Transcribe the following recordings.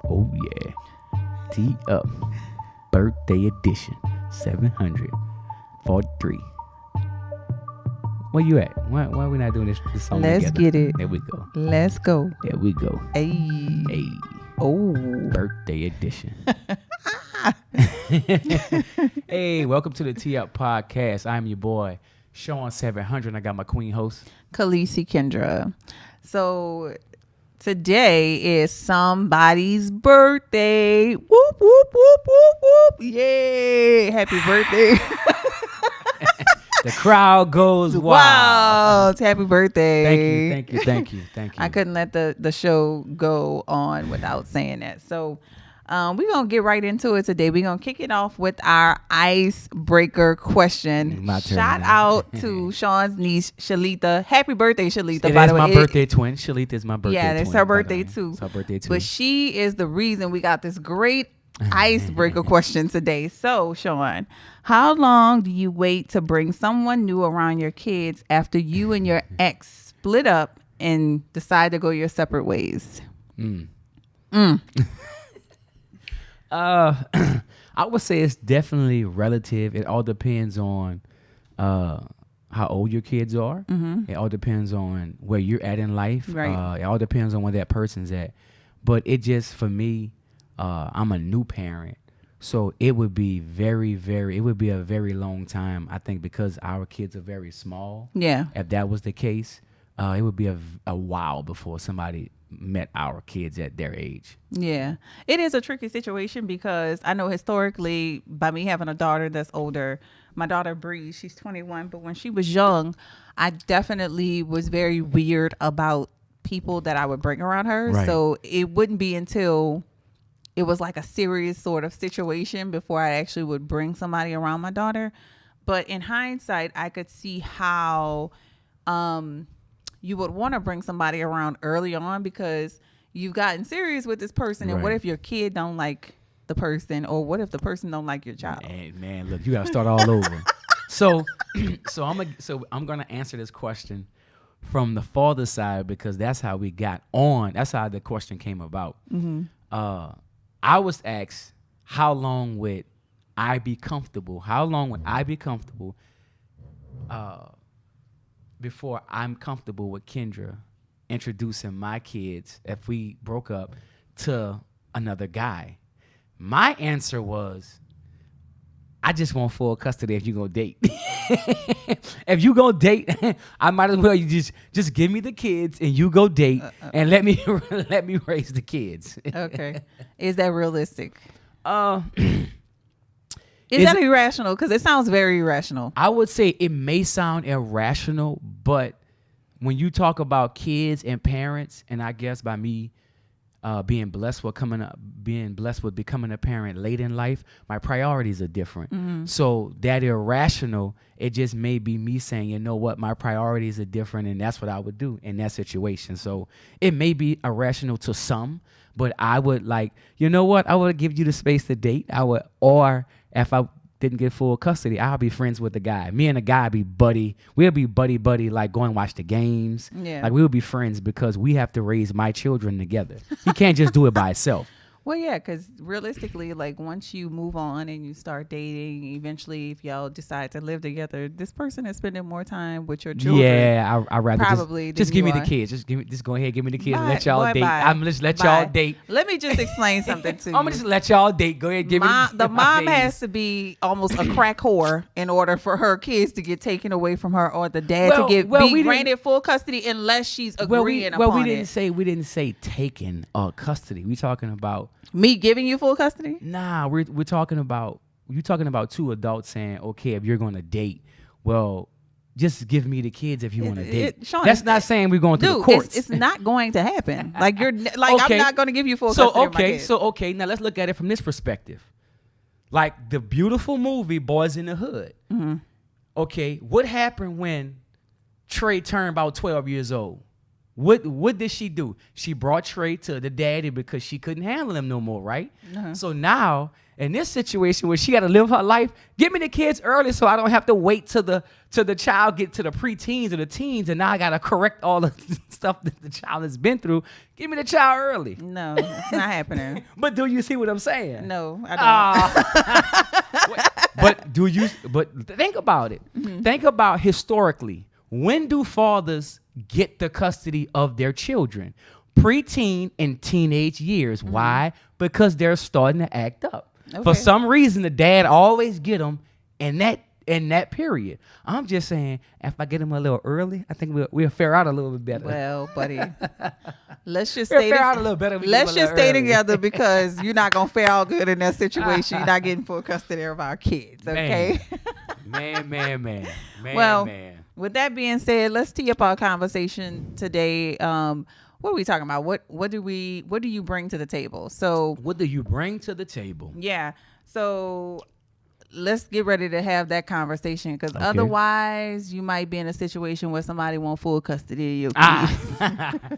Oh yeah. Tee Up Birthday Edition 743. Where you at? Why are we not doing this song Let's together? get it. There we go. Let's go. There we go. Hey. Hey. Oh. Birthday edition. Hey, welcome to the TheTeeUpPodcast. I'm your boy, Sean 700. I got my queen host, Khaleesi Kendra. So today is somebody's birthday. Whoop, whoop, whoop, whoop, whoop. Yay. Happy birthday. The crowd goes wild. Wow. Happy birthday. Thank you. I couldn't let the show go on without saying that. So we're going to get right into it today. We're going to kick it off with our icebreaker question. My turn Shout now. out to Sean's niece, Shalita. Happy birthday, Shalita. It by is the way. my birthday twin. Shalita is my birthday twin. Yeah, it's her birthday too. It's her birthday too. But she is the reason we got this great icebreaker question today. So, Sean, how long do you wait to bring someone new around your kids after you and your ex split up and decide to go your separate ways? I would say it's definitely relative. It all depends on how old your kids are. It all depends on where you're at in life. Right. It all depends on where that person's at. But it just, for me, I'm a new parent. So it would be a very long time, I think, because our kids are very small. Yeah. If that was the case, it would be a while before somebody met our kids at their age. Yeah. It is a tricky situation because I know historically, by me having a daughter that's older, my daughter Bree, she's 21, but when she was young, I definitely was very weird about people that I would bring around her. Right. So it wouldn't be until it was like a serious sort of situation before I actually would bring somebody around my daughter. But in hindsight, I could see how you would want to bring somebody around early on because you've gotten serious with this person. And what Right. if your kid don't like the person, or what if the person don't like your child? Man, look, you got to start all over. So I'm gonna answer this question from the father side because that's how we got on. That's how the question came about. I was asked, how long would I be comfortable? How long would I be comfortable before I'm comfortable with Kendra introducing my kids, if we broke up, to another guy? My answer was, I just want full custody if you gonna date. If you gonna date, I might as well you just give me the kids and you go date and let me raise the kids. Okay. Is that realistic? Is Is that irrational? Because it sounds very irrational. I would say it may sound irrational, but when you talk about kids and parents, and I guess by me being blessed with becoming a parent late in life, my priorities are different. So that irrational, it just may be me saying, you know what, my priorities are different, and that's what I would do in that situation. So it may be irrational to some, but I would you know what, I would give you the space to date. Or if I didn't get full custody, I'll be friends with the guy. Me and the guy be buddy. We'll be buddy, like go and watch the games. Yeah. Like we'll be friends because we have to raise my children together. He can't just do it by himself. Well, yeah, because realistically, like once you move on and you start dating, eventually, if y'all decide to live together, this person is spending more time with your children. Yeah, I rather probably just than give you me the are. kids. Just go ahead, give me the kids and Bye, let y'all boy, date. bye. I'm just let Bye. y'all date. Let me just explain something to you. I'm gonna just let y'all date. Go ahead, give me The mom babies. has to be almost a crack whore in order for her kids to get taken away from her, or the dad to be we granted full custody unless she's agreeing Well, upon we didn't it. say taking custody. We talking about Me giving you full custody? Nah, we're talking about two adults saying, okay, if you're gonna date, well, just give me the kids if you want to date. Sean, That's not saying we're going to the Dude, courts. it's not going to happen. Like I'm not going to give you full so custody of my okay, kids. so okay. Now let's look at it from this perspective. Like the beautiful movie Boys in the Hood. Okay, what happened when Trey turned about 12 years old? What did she do? She brought Trey to the daddy because she couldn't handle him no more, right? So now in this situation where she got to live her life, give me the kids early so I don't have to wait till the child get to the preteens or the teens, and now I got to correct all the stuff that the child has been through. Give me the child early. No, it's not happening. But do you see what I'm saying? No, I don't. But think about it. Think about historically. When do fathers get the custody of their children? Preteen and teenage years. Why? Because they're starting to act up. Okay. For some reason, the dad always get them in that period. I'm just saying, if I get them a little early, I think we'll fare out a little bit better. Well, buddy, let's just We'll stay fare out a little better. if we Let's get 'em a just little stay early. together because you're not gonna fare out good in that situation. You're not getting full custody of our kids, okay? Man. Well, with that being said, let's tee up our conversation today. What are we talking about? What do you bring to the table? So what do you bring to the table? yeah, so let's get ready to have that conversation because Okay. otherwise you might be in a situation where somebody want full custody of your kids.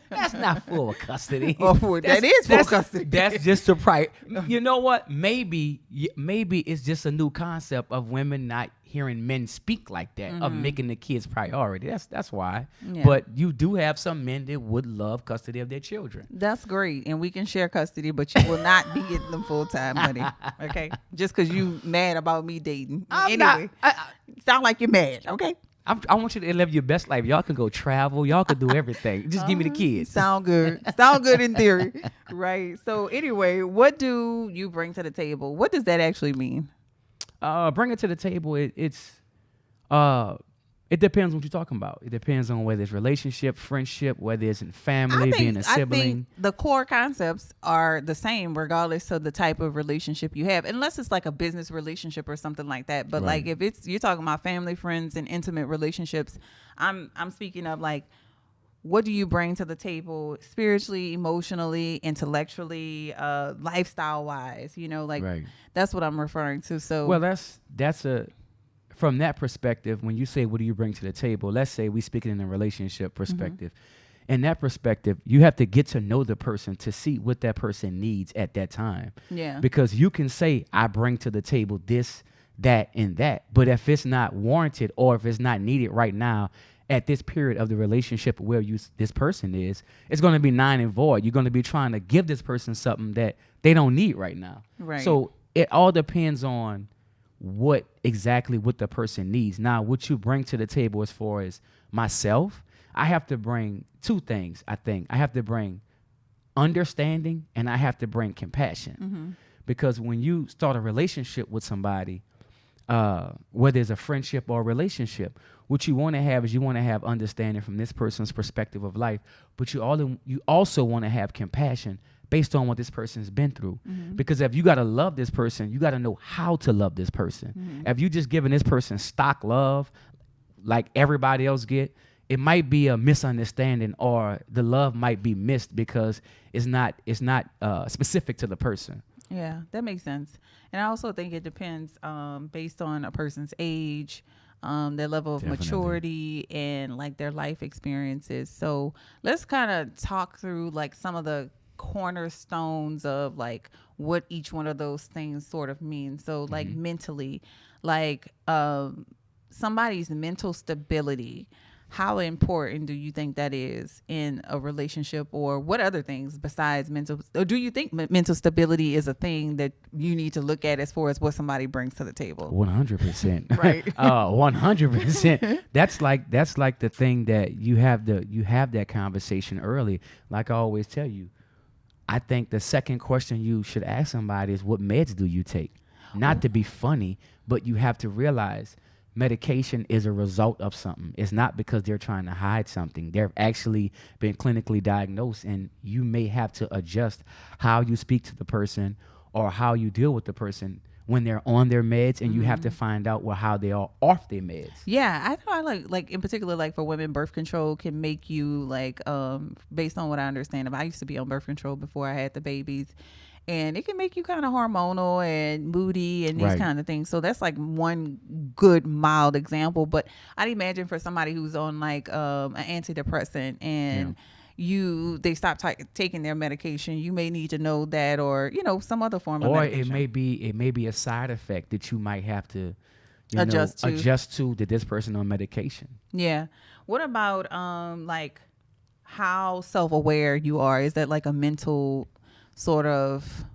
That's not full custody. That is full custody. That's just a price. You know what? Maybe it's just a new concept of women not hearing men speak like that, of making the kids priority. That's why. Yeah. But you do have some men that would love custody of their children. That's great, and we can share custody, but you will not be getting them full time, honey. Okay, just because you mad about me dating. Anyway, sound like you're mad. Okay, I want you to live your best life. Y'all can go travel. Y'all can do everything. Just give me the kids. sound good. Sound good in theory, right? So anyway, what do you bring to the table? What does that actually mean? Bring it to the table. It depends on what you're talking about. It depends on whether it's relationship, friendship, whether it's in family, being a sibling. I think the core concepts are the same regardless of the type of relationship you have, unless it's like a business relationship or something like that. But Right. like if you're talking about family, friends, and intimate relationships, I'm speaking of like, what do you bring to the table spiritually, emotionally, intellectually, lifestyle wise? Right. That's what I'm referring to. So Well, that's from that perspective. When you say what do you bring to the table, let's say we speaking in a relationship perspective. In that perspective, you have to get to know the person to see what that person needs at that time. yeah, Because you can say I bring to the table this, that, and that, but if it's not warranted or if it's not needed right now at this period of the relationship where this person is, it's going to be nine and void. You're going to be trying to give this person something that they don't need right now. Right. So it all depends on what the person needs. Now, what you bring to the table as far as myself, I have to bring two things, I think. I have to bring understanding and I have to bring compassion. Because when you start a relationship with somebody, whether it's a friendship or a relationship, what you want to have is you want to have understanding from this person's perspective of life, but you also want to have compassion based on what this person's been through. Because if you got to love this person, you got to know how to love this person. If you just giving this person stock love like everybody else get, it might be a misunderstanding or the love might be missed because it's not specific to the person. Yeah, that makes sense. And I also think it depends based on a person's age, their level of Definitely. maturity, and like their life experiences. So let's kind of talk through like some of the cornerstones of like what each one of those things sort of means. So like mentally, like somebody's mental stability. How important do you think that is in a relationship, or what other things besides mental? Or do you think mental stability is a thing that you need to look at as far as what somebody brings to the table? 100%. Right. 100%. That's like the thing that you have that conversation early. Like I always tell you, I think the second question you should ask somebody is, what meds do you take? Not to be funny, but you have to realize medication is a result of something. It's not because they're trying to hide something. They've actually been clinically diagnosed, and you may have to adjust how you speak to the person or how you deal with the person when they're on their meds, and you have to find out how they are off their meds. Yeah, I know. I like in particular, like for women, birth control can make you like, based on what I understand. I used to be on birth control before I had the babies, and it can make you kind of hormonal and moody and these Right. kind of things. So that's like one good mild example. But I'd imagine for somebody who's on like an antidepressant and they stop taking their medication, you may need to know that, or some other form of Or medication. it may be a side effect that you might have to Adjust to this person on medication. Yeah. What about like how self-aware you are? Is that like a mental sort of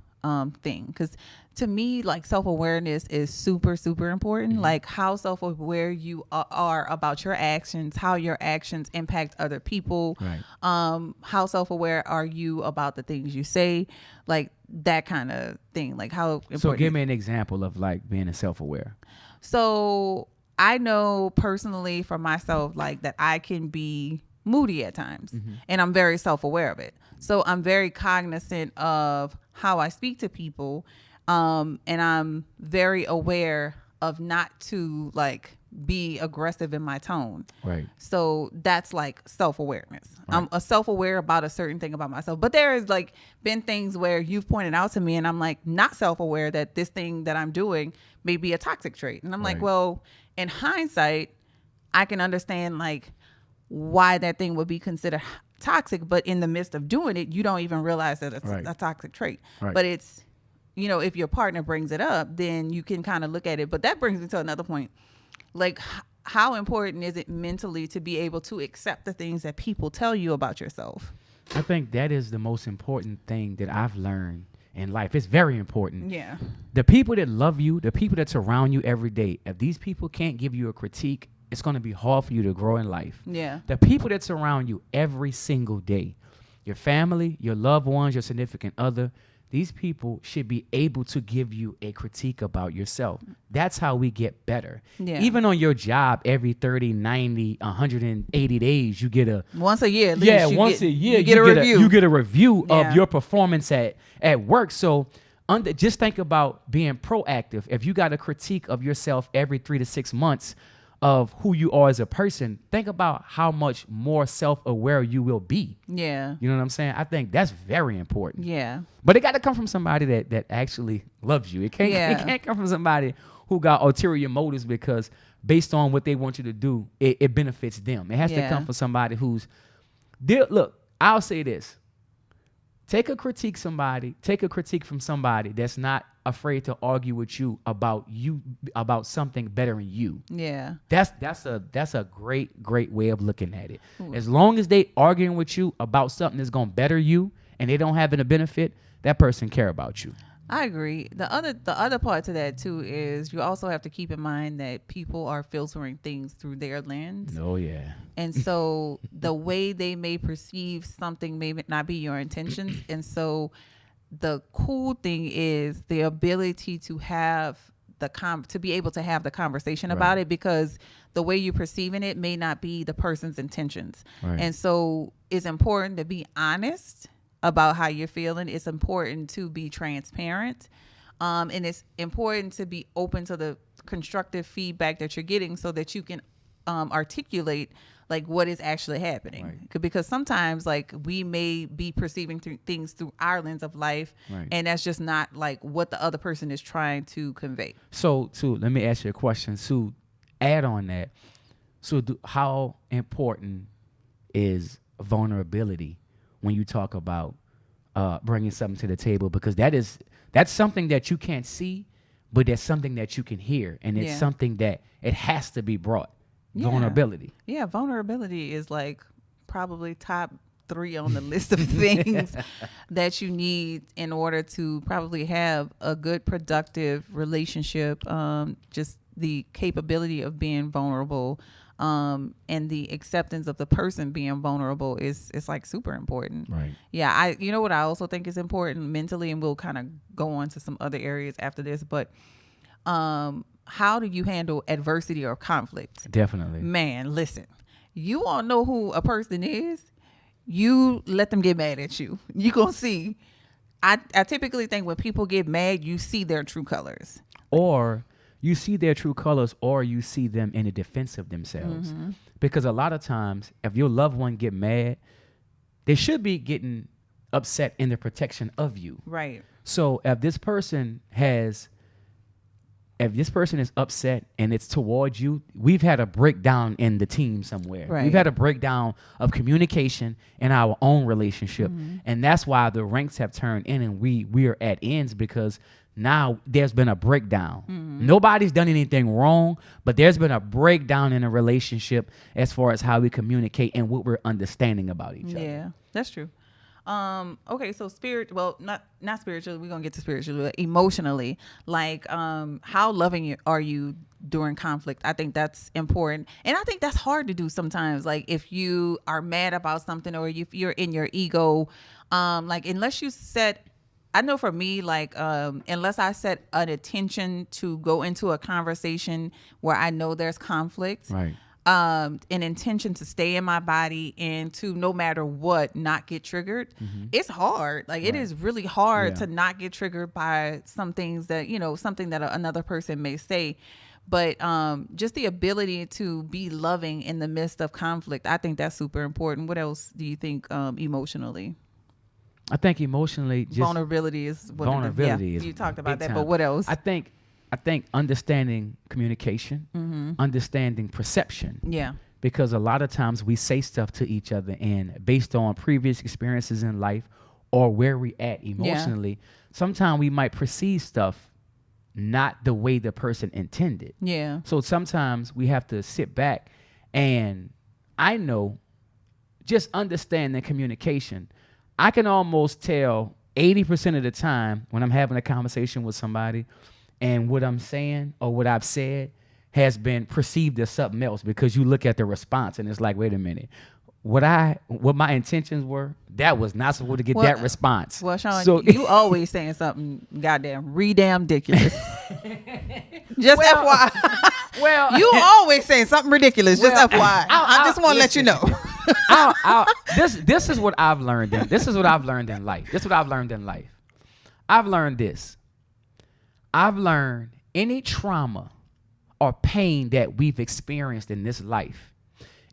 thing? Because to me, like, self-awareness is super, super important. Like, how self-aware you are about your actions, how your actions impact other people. Right. How self-aware are you about the things you say, like that kind of thing. Like, how important. So give me an example of like being self-aware. So I know personally for myself, like, that I can be moody at times, and I'm very self-aware of it. So I'm very cognizant of how I speak to people, and I'm very aware of not to like be aggressive in my tone. Right. So that's like self-awareness. Right. I'm self-aware about a certain thing about myself, but there is like been things where you've pointed out to me and I'm like not self-aware that this thing that I'm doing may be a toxic trait. And I'm like, Right. well, in hindsight, I can understand like why that thing would be considered toxic, but in the midst of doing it, you don't even realize that it's Right. a toxic trait. Right. But it's, if your partner brings it up, then you can kind of look at it. But that brings me to another point. Like, how important is it mentally to be able to accept the things that people tell you about yourself? I think that is the most important thing that I've learned in life. It's very important. Yeah. The people that love you, the people that surround you every day, if these people can't give you a critique, it's going to be hard for you to grow in life. Yeah. The people that surround you every single day, your family, your loved ones, your significant other, these people should be able to give you a critique about yourself. That's how we get better. Yeah. Even on your job, every 30, 90, 180 days, you get a... Once a year, at least, once a year, you get a review. You get a review Yeah. of your performance at work. So just think about being proactive. If you got a critique of yourself every 3 to 6 months of who you are as a person, think about how much more self-aware you will be. Yeah. You know what I'm saying? I think that's very important. Yeah. But it got to come from somebody that actually loves you. It can't come from somebody who got ulterior motives because based on what they want you to do, it benefits them. It has to come from somebody who's... Look, I'll say this. Take a critique from somebody that's not afraid to argue with you about something bettering you. Yeah. That's a great way of looking at it. As long as they arguing with you about something that's gonna better you and they don't have a benefit, that person care about you. I agree. The other part to that too is you also have to keep in mind that people are filtering things through their lens. Oh yeah. And so the way they may perceive something may not be your intentions. And so the cool thing is the ability to have to be able to have the conversation about it, because the way you're perceiving it may not be the person's intentions. Right. And so it's important to be honest about how you're feeling. It's important to be transparent. And it's important to be open to the constructive feedback that you're getting so that you can articulate like what is actually happening. Right. Because sometimes like we may be perceiving things through our lens of life, right, and that's just not like what the other person is trying to convey. So let me ask you a question. So add on that. So how important is vulnerability when you talk about bringing something to the table? Because that's something that you can't see, but that's something that you can hear, and it's something that it has to be brought. Vulnerability. Yeah, vulnerability is like probably top 3 on the list of things that you need in order to probably have a good, productive relationship. Just the capability of being vulnerable, and the acceptance of the person being vulnerable is like super important. Right. Yeah. You know what I also think is important mentally, and we'll kind of go on to some other areas after this, but how do you handle adversity or conflict? Definitely. Man, listen, you all know who a person is. You let them get mad at you. You gonna see. I typically think when people get mad, you see their true colors. Or you see their true colors, or you see them in the defense of themselves. Mm-hmm. Because a lot of times, if your loved one get mad, they should be getting upset in the protection of you. Right. So if this person has if this person is upset and it's towards you, we've had a breakdown in the team somewhere. Right. We've had a breakdown of communication in our own relationship. And that's why the ranks have turned in and we are at ends, because now there's been a breakdown. Nobody's done anything wrong, but there's been a breakdown in a relationship as far as how we communicate and what we're understanding about each other. Yeah, that's true. Okay, so not spiritually, we're gonna get to spiritually, but emotionally, like how loving are you during conflict? I think that's important. And I think that's hard to do sometimes. Like if you are mad about something, or if you're in your ego, like unless you set, I know for me, like unless I set an intention to go into a conversation where I know there's conflict, Right. an intention to stay in my body and to, no matter what, not get triggered. It's hard. Like it is really hard to not get triggered by some things that, something that another person may say. But just the ability to be loving in the midst of conflict, I think that's super important. What else do you think emotionally? I think emotionally, just vulnerability is is you talked about big that, time. but what else? I think understanding communication, understanding perception. Yeah. Because a lot of times we say stuff to each other, and based on previous experiences in life or where we at emotionally, sometimes we might perceive stuff not the way the person intended. Yeah. So sometimes we have to sit back, and I know, just understanding communication, I can almost tell 80% of the time when I'm having a conversation with somebody and what I'm saying or what I've said has been perceived as something else, because you look at the response and it's like, wait a minute, what my intentions were, that was not supposed to get that response. Well, Sean, so, you always saying something goddamn ridiculous. Just FYI. Well, you always saying something ridiculous. Just FYI. I just want to let you know. This is what I've learned. This is what I've learned in life. I've learned this. I've learned any trauma or pain that we've experienced in this life,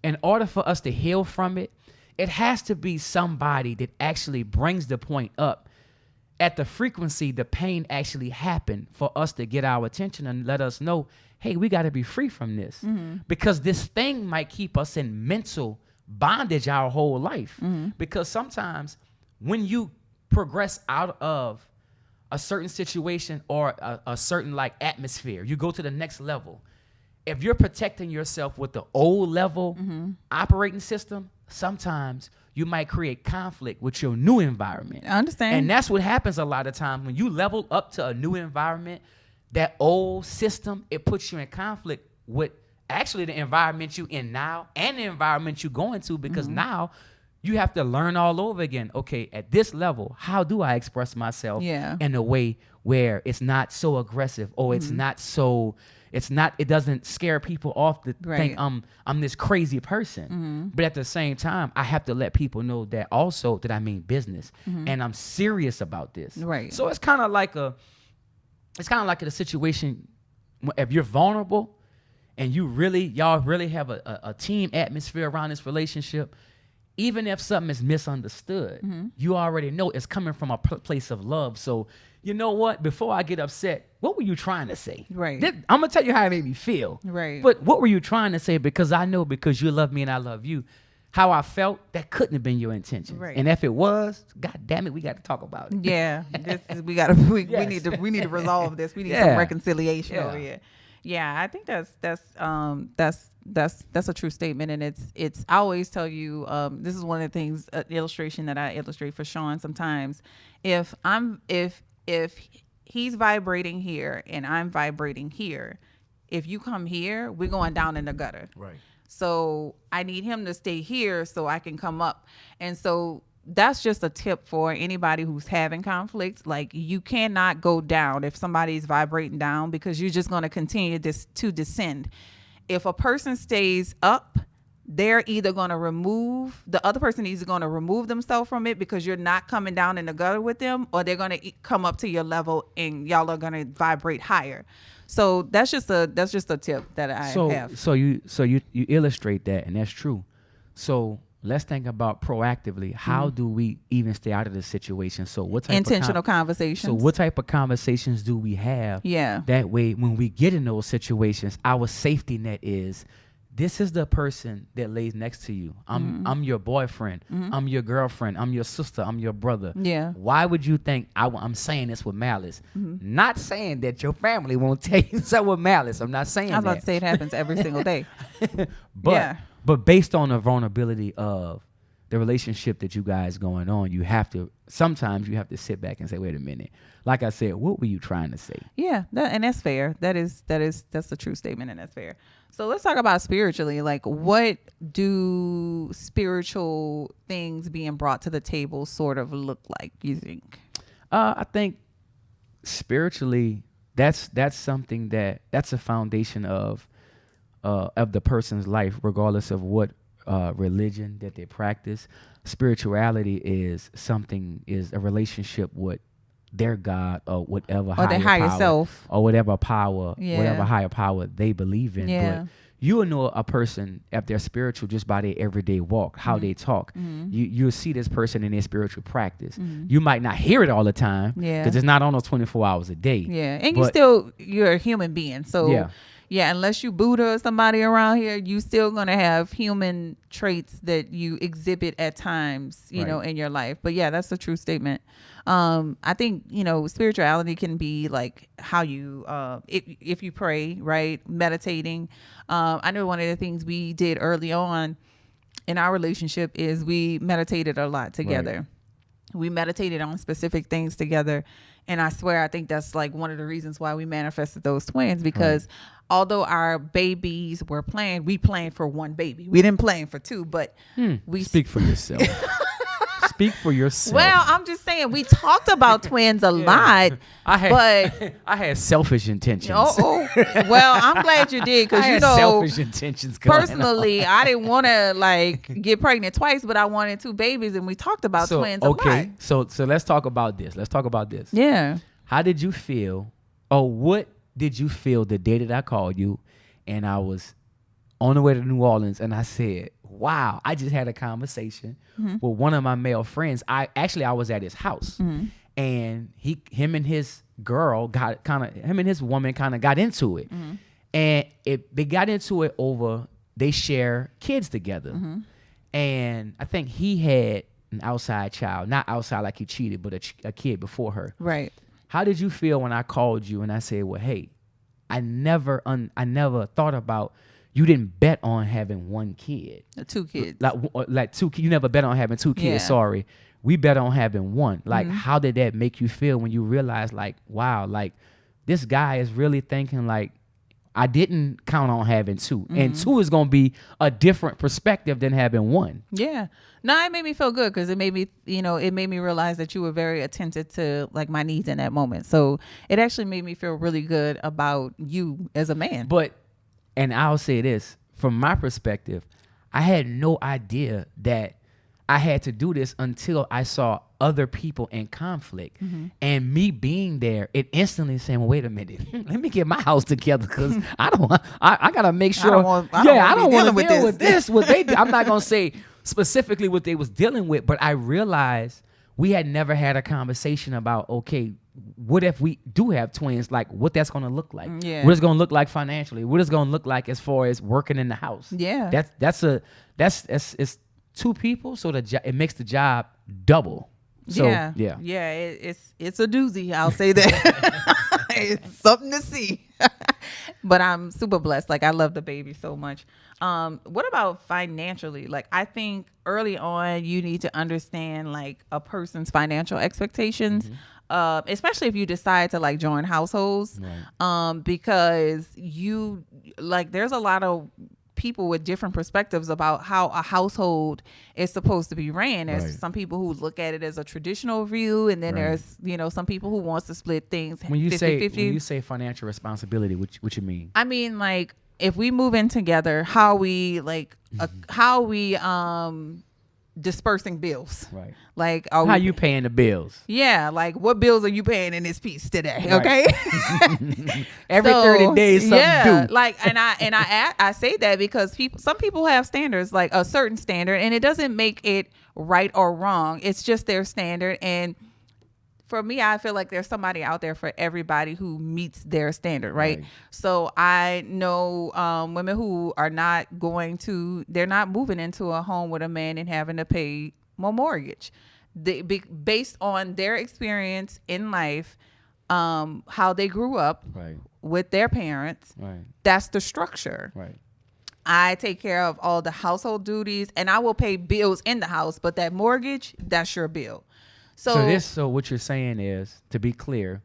in order for us to heal from it, it has to be somebody that actually brings the point up at the frequency the pain actually happened, for us to get our attention and let us know, hey, we got to be free from this. Because this thing might keep us in mental bondage our whole life. Because sometimes when you progress out of a certain situation or a certain like atmosphere, you go to the next level. If you're protecting yourself with the old level operating system, sometimes you might create conflict with your new environment. I understand. And that's what happens a lot of times when you level up to a new environment. That old system, it puts you in conflict with actually the environment you in now and the environment you going to, because now you have to learn all over again. Okay, at this level, how do I express myself in a way where it's not so aggressive, or it's not so, it doesn't scare people off to think I'm this crazy person. But at the same time, I have to let people know that also that I mean business and I'm serious about this. Right. So it's kind of like a situation if you're vulnerable and y'all really have a team atmosphere around this relationship. Even if something is misunderstood, you already know it's coming from a place of love. So, you know what? Before I get upset, what were you trying to say? Right. I'm going to tell you how it made me feel. Right. But what were you trying to say? Because I know, because you love me and I love you, how I felt, that couldn't have been your intention. Right. And if it was, God damn it, we got to talk about it. Yeah. We need to resolve this. We need some reconciliation over here. Yeah, I think that's a true statement, and it's. I always tell you, this is one of the things, illustration that I illustrate for Sean sometimes. If he's vibrating here and I'm vibrating here, if you come here, we're going down in the gutter. Right. So I need him to stay here so I can come up, and so. That's just a tip for anybody who's having conflicts. Like, you cannot go down if somebody's vibrating down, because you're just going to continue to descend. If a person stays up, they're either going to the other person is going to remove themselves from it because you're not coming down in the gutter with them, or they're going to come up to your level and y'all are going to vibrate higher. So that's just a tip that I have. So you illustrate that, and that's true. So let's think about proactively. How do we even stay out of this situation? So what type Intentional of conversations. So what type of conversations do we have? Yeah. That way, when we get in those situations, our safety net is, this is the person that lays next to you. I'm your boyfriend. I'm your girlfriend. I'm your sister. I'm your brother. Yeah. Why would you think I'm saying this with malice? Not saying that your family won't take so with malice. I'm not saying I was that. about to say it happens every single day. But based on the vulnerability of the relationship that you guys going on, sometimes you have to sit back and say, wait a minute. Like I said, what were you trying to say? Yeah, and that's fair. That's a true statement, and that's fair. So let's talk about spiritually. Like, what do spiritual things being brought to the table sort of look like, you think? I think spiritually, that's something that's a foundation of the person's life, regardless of what religion that they practice. Spirituality is a relationship with their God or whatever Or their higher power, self. or whatever power, Yeah. whatever higher power they believe in. Yeah. But you will know a person if they're spiritual just by their everyday walk, how they talk. You'll see this person in their spiritual practice. You might not hear it all the time because it's not on those 24 hours a day. Yeah, and you're a human being. So yeah, unless you Buddha or somebody around here, you still gonna have human traits that you exhibit at times, you know, in your life. But yeah, that's a true statement. I think, spirituality can be like how you, if you pray, right? Meditating. I know one of the things we did early on in our relationship is we meditated a lot together. Right. We meditated on specific things together. And I swear, I think that's like one of the reasons why we manifested those twins, because although our babies were planned, we planned for one baby. We didn't plan for two, but we speak for yourself. Speak for yourself. Well, I'm just saying we talked about twins a lot, but I had selfish intentions. Oh, well, I'm glad you did, because selfish intentions. Personally, I didn't want to get pregnant twice, but I wanted two babies, and we talked about twins a lot. So let's talk about this. Yeah. How did you feel, or what did you feel the day that I called you, and I was on the way to New Orleans, and I said, wow, I just had a conversation with one of my male friends. I was at his house, and him and his woman kind of got into it, and they got into it over, they share kids together, and I think he had an outside child, not outside like he cheated, but a kid before her. Right. How did you feel when I called you and I said, well, hey, I never thought about, you didn't bet on having one kid. 2 kids. Like 2 kids. You never bet on having 2 kids. Yeah. Sorry. We bet on having one. Like, how did that make you feel when you realized, like, wow, like, this guy is really thinking, like, I didn't count on having 2. And 2 is going to be a different perspective than having 1. Yeah. No, it made me feel good, because it made me realize that you were very attentive to like my needs in that moment. So it actually made me feel really good about you as a man. And I'll say this, from my perspective, I had no idea that I had to do this until I saw other people in conflict. And me being there, it instantly saying, well, wait a minute, let me get my house together, because I got to make sure. I don't want to deal with this. What they do. I'm not going to say specifically what they was dealing with, but I realized we had never had a conversation about, okay, what if we do have twins? Like, what that's going to look like? Yeah. What it's going to look like financially? What it's going to look like as far as working in the house? Yeah. It's 2 people, so it makes the job double. So, yeah. It's a doozy. I'll say that. It's something to see. But I'm super blessed. Like, I love the baby so much. What about financially? Like, I think early on you need to understand like a person's financial expectations. Especially if you decide to like join households, because there's a lot of people with different perspectives about how a household is supposed to be ran. There's some people who look at it as a traditional view, and then there's some people who wants to split things. When you say financial responsibility, what you mean? I mean, like, if we move in together, how we dispersing bills. Right. Like, How you paying the bills? Yeah, like what bills are you paying in this piece today? Right. Okay. Every 30 days something due. Like, and I say that because some people have standards, like a certain standard, and it doesn't make it right or wrong. It's just their standard. And for me, I feel like there's somebody out there for everybody who meets their standard, right? So I know women who are they're not moving into a home with a man and having to pay more mortgage. Based on their experience in life, how they grew up with their parents, that's the structure. Right. I take care of all the household duties, and I will pay bills in the house, but that mortgage, that's your bill. So what you're saying is, to be clear,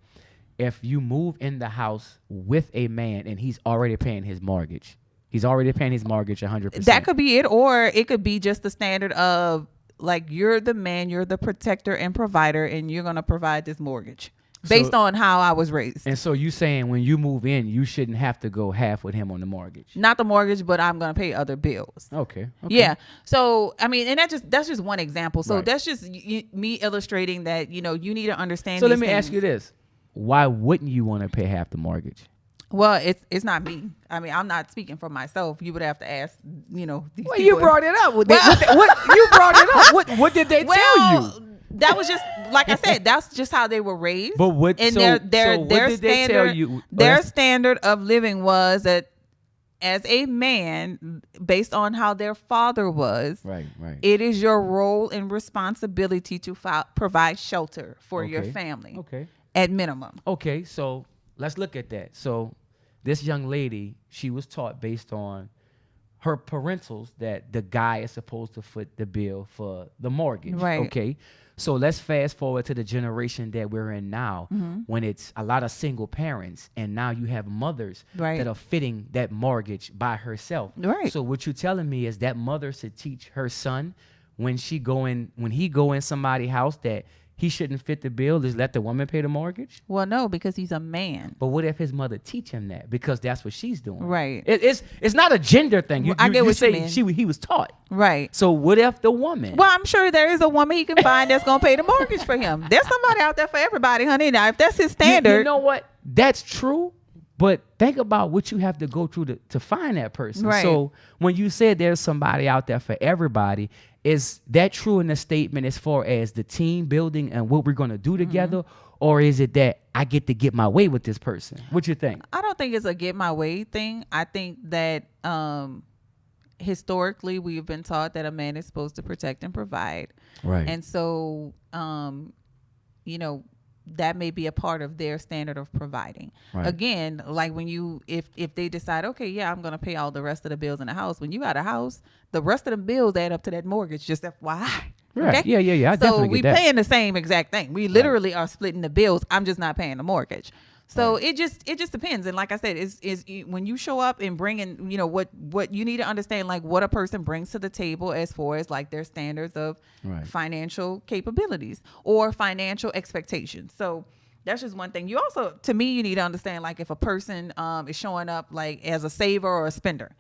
if you move in the house with a man and he's already paying his mortgage, 100%. That could be it, or it could be just the standard of, like, you're the man, you're the protector and provider, and you're going to provide this mortgage based on how I was raised. And so you saying when you move in, you shouldn't have to go half with him on the mortgage? Not the mortgage, but I'm going to pay other bills. Okay. Yeah. So, I mean, and that's just one example. So that's just me illustrating that, you need to understand. So let me ask you this. Why wouldn't you want to pay half the mortgage? Well, it's not me. I mean, I'm not speaking for myself. You would have to ask, these well, people. You brought it up. You brought it up. What did they tell you? That was just, like I said, that's just how they were raised. But what? And what their did they standard, tell you? Their standard of living was that, as a man, based on how their father was, right. it is your role and responsibility to provide shelter for your family. Okay. At minimum. Okay, so let's look at that. So this young lady, she was taught based on her parentals that the guy is supposed to foot the bill for the mortgage. Right. Okay. So let's fast forward to the generation that we're in now, when it's a lot of single parents, and now you have mothers that are fitting that mortgage by herself. Right. So what you're telling me is that mother should teach her son when he go in somebody's house that he shouldn't fit the bill, is let the woman pay the mortgage? Well, no, because he's a man. But what if his mother teach him that? Because that's what she's doing. Right. It's not a gender thing. I get what you mean. He was taught. Right. So what if the woman? Well, I'm sure there is a woman he can find that's going to pay the mortgage for him. There's somebody out there for everybody, honey. Now, if that's his standard. You know what? That's true. But think about what you have to go through to find that person. Right. So when you said there's somebody out there for everybody, is that true in the statement as far as the team building and what we're going to do together? Or is it that I get to get my way with this person? What you think? I don't think it's a get my way thing. I think that historically we've been taught that a man is supposed to protect and provide. Right. And so, that may be a part of their standard of providing. Right. Again, like when if they decide, okay, yeah, I'm going to pay all the rest of the bills in the house. When you got a house, the rest of the bills add up to that mortgage, just FYI. Right. Okay? Yeah. I so definitely we get that. paying the same exact thing. We literally are splitting the bills. I'm just not paying the mortgage. So it just depends. And like I said, is when you show up and bring in, what you need to understand, like what a person brings to the table as far as like their standards of financial capabilities or financial expectations. So that's just one thing. You also, to me, you need to understand, like if a person is showing up like as a saver or a spender.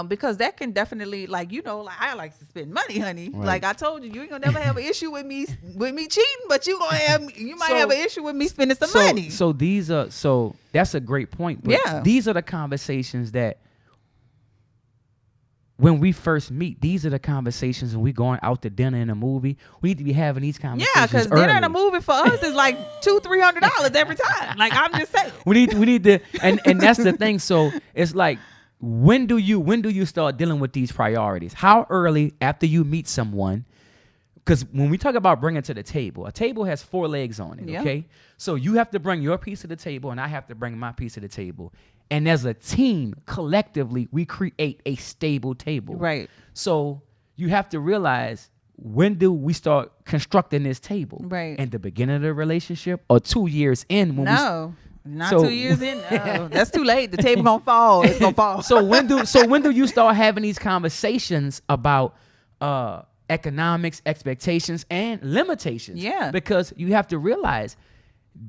Because that can definitely, like, I like to spend money, honey. Right. Like I told you, you ain't gonna never have an issue with me cheating, but you might have an issue with me spending some money. So that's a great point. But these are the conversations that when we first meet, these are the conversations when we going out to dinner in a movie. We need to be having these conversations. Yeah, because dinner in a movie for us is like $200-$300 every time. Like I'm just saying. We need to, and that's the thing. So it's like, when do you start dealing with these priorities? How early after you meet someone? Because when we talk about bringing to the table, a table has 4 legs on it, okay? So you have to bring your piece of the table, and I have to bring my piece of the table. And as a team, collectively, we create a stable table. Right. So you have to realize, when do we start constructing this table? Right. In the beginning of the relationship or 2 years in? Not 2 years in. No, that's too late. The table gonna fall. It's gonna fall. So when do you start having these conversations about economics, expectations, and limitations? Yeah. Because you have to realize,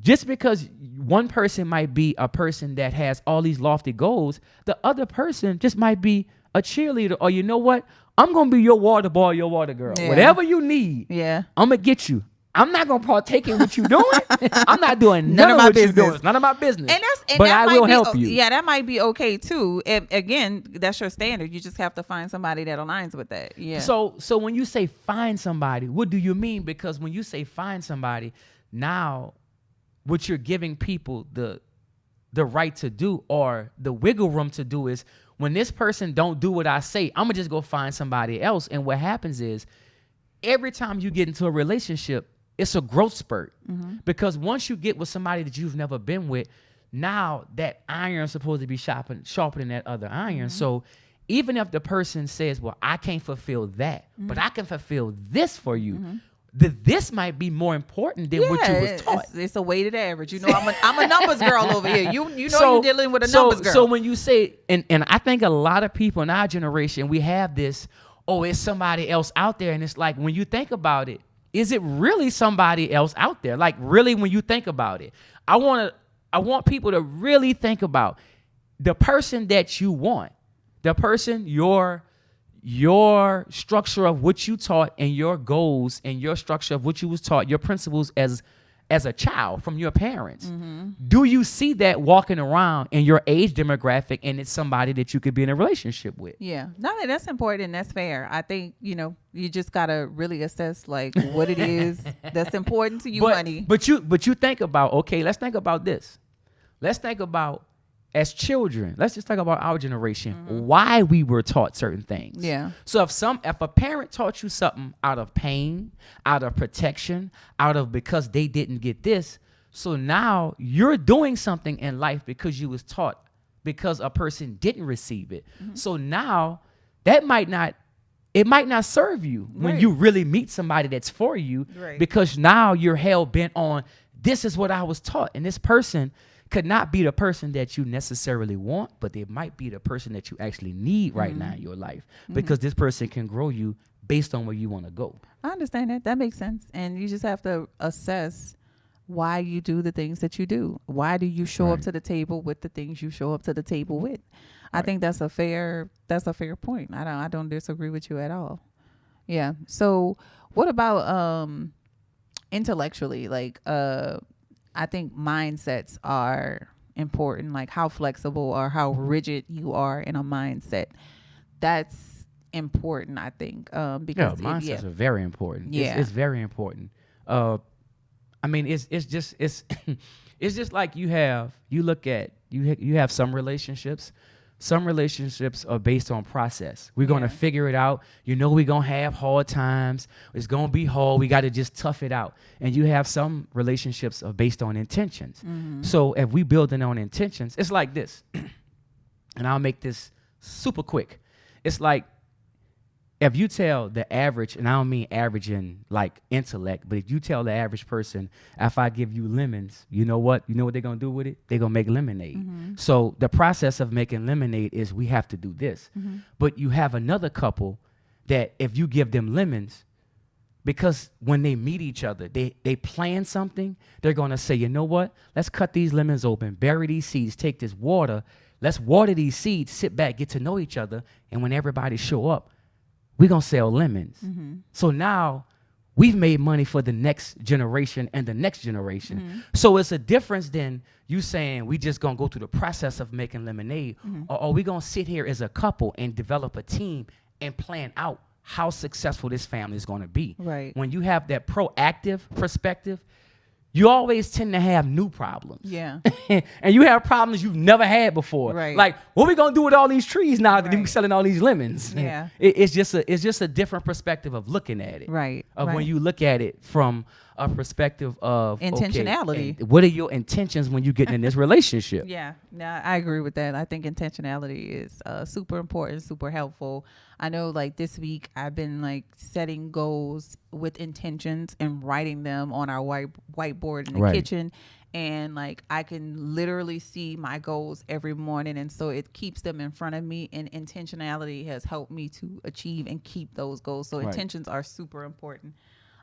just because one person might be a person that has all these lofty goals, the other person just might be a cheerleader, or you know what? I'm gonna be your water boy, your water girl. Yeah. Whatever you need, Yeah. I'm gonna get you. I'm not gonna partake in what you doing. I'm not doing None none of of my what you business. doing. It's none of my business. And but that I might will be, help you. Yeah, that might be okay too. Again, that's your standard. You just have to find somebody that aligns with that. Yeah. So when you say find somebody, what do you mean? Because when you say find somebody, now what you're giving people the right to do or the wiggle room to do is when this person don't do what I say, I'm gonna just go find somebody else. And what happens is every time you get into a relationship, it's a growth spurt. Because once you get with somebody that you've never been with, now that iron is supposed to be sharpening that other iron. So even if the person says, well, I can't fulfill that, but I can fulfill this for you, this might be more important than what you was taught. It's a weighted average. You know, I'm a numbers girl over here. You know you're dealing with a numbers girl. So when you say, and I think a lot of people in our generation, we have this, oh, it's somebody else out there. And it's like, when you think about it, is it really somebody else out there? Like, really, when you think about it, I want people to really think about the person that you want, the person, your structure of what you taught and your goals and your structure of what you was taught, your principles as a child from your parents. Do you see that walking around in your age demographic and it's somebody that you could be in a relationship with? Yeah. No, that's important and that's fair. I think, you just got to really assess like what it is that's important to you, honey. But you think about, okay, let's think about this. Let's think about as children, let's just talk about our generation, why we were taught certain things. Yeah. So if a parent taught you something out of pain, out of protection, out of because they didn't get this, so now you're doing something in life because you was taught because a person didn't receive it. So now it might not serve you when you really meet somebody that's for you, because now you're hell bent on this is what I was taught, and this person could not be the person that you necessarily want, but they might be the person that you actually need right now in your life, because this person can grow you based on where you want to go. I understand that. That makes sense. And you just have to assess why you do the things that you do. Why do you show up to the table with the things you show up to the table with? I think that's a fair point. I don't disagree with you at all. Yeah. So what about intellectually? Like I think mindsets are important, like how flexible or how rigid you are in a mindset. That's important, I think, because mindsets are very important. Yeah. It's very important. I mean, it's just it's just like you have some relationships. Some relationships are based on process. We're going to figure it out. We're going to have hard times. It's going to be hard. We got to just tough it out. And you have some relationships are based on intentions. So if we building on intentions, it's like this. And I'll make this super quick. It's like if you tell the average, and I don't mean average in like intellect, but if you tell the average person, if I give you lemons, you know what they're going to do with it? They're going to make lemonade. So the process of making lemonade is we have to do this. But you have another couple that if you give them lemons, because when they meet each other, they plan something, they're going to say, you know what? Let's cut these lemons open, bury these seeds, take this water. Let's water these seeds, sit back, get to know each other. And when everybody show up, we're going to sell lemons. So now we've made money for the next generation and the next generation. So it's a difference than you saying we just going to go through the process of making lemonade, or are we going to sit here as a couple and develop a team and plan out how successful this family is going to be. Right. When you have that proactive perspective, you always tend to have new problems. Yeah. And you have problems you've never had before. Right. Like, what are we going to do with all these trees now that we're selling all these lemons? Yeah. It's just a different perspective of looking at it. Right. When you look at it from a perspective of intentionality. Okay, what are your intentions when you get in this relationship? Yeah, no, I agree with that. I think intentionality is super important, super helpful. I know like this week I've been like setting goals with intentions and writing them on our whiteboard in the kitchen. And like I can literally see my goals every morning. And so it keeps them in front of me. And intentionality has helped me to achieve and keep those goals. So intentions are super important.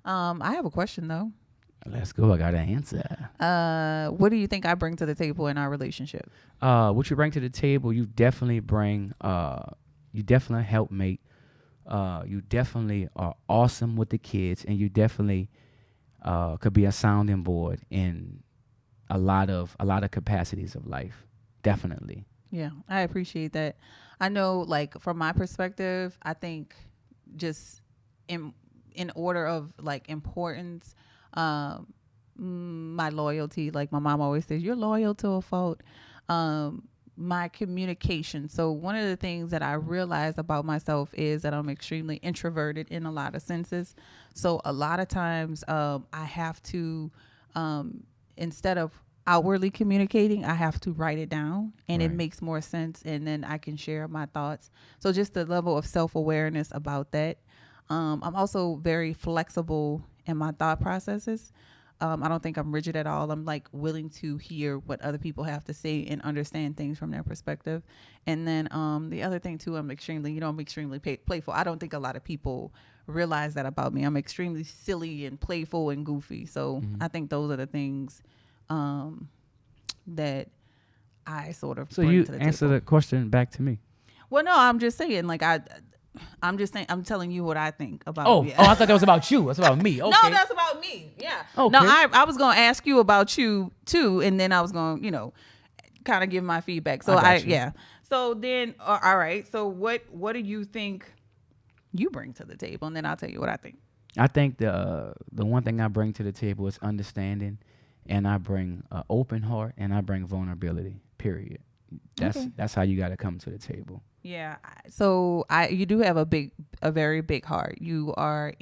I have a question though. Let's go. I got an answer. What do you think I bring to the table in our relationship? What you bring to the table, you definitely bring, you definitely help mate. You definitely are awesome with the kids, and you definitely could be a sounding board in a lot of capacities of life. Definitely. Yeah, I appreciate that. I know, like, from my perspective, I think just in order of like importance, um, my loyalty, like my mom always says, you're loyal to a fault. My communication. So one of the things that I realized about myself is that I'm extremely introverted in a lot of senses. So a lot of times, I have to, instead of outwardly communicating, I have to write it down, and it Right. makes more sense, and then I can share my thoughts. So just the level of self-awareness about that. I'm also very flexible in my thought processes. I don't think I'm rigid at all. I'm like willing to hear what other people have to say and understand things from their perspective. And then the other thing too, I'm extremely playful. I don't think a lot of people realize that about me. I'm extremely silly and playful and goofy. So I think those are the things that I sort of So bring you to the answer table. the question back to me. Well, no, I'm just saying, like, I'm just saying, I'm telling you what I think about. Oh, Yeah. oh, I thought that was about you. That's about me. Okay. No, that's about me. Yeah. Okay. No, I was going to ask you about you too, and then I was going to, kind of give my feedback. So I got you. yeah. So then, all right. So what do you think you bring to the table, and then I'll tell you what I think. I think the one thing I bring to the table is understanding, and I bring an open heart, and I bring vulnerability. Period. That's how you got to come to the table. Yeah. So you do have a very big heart. You are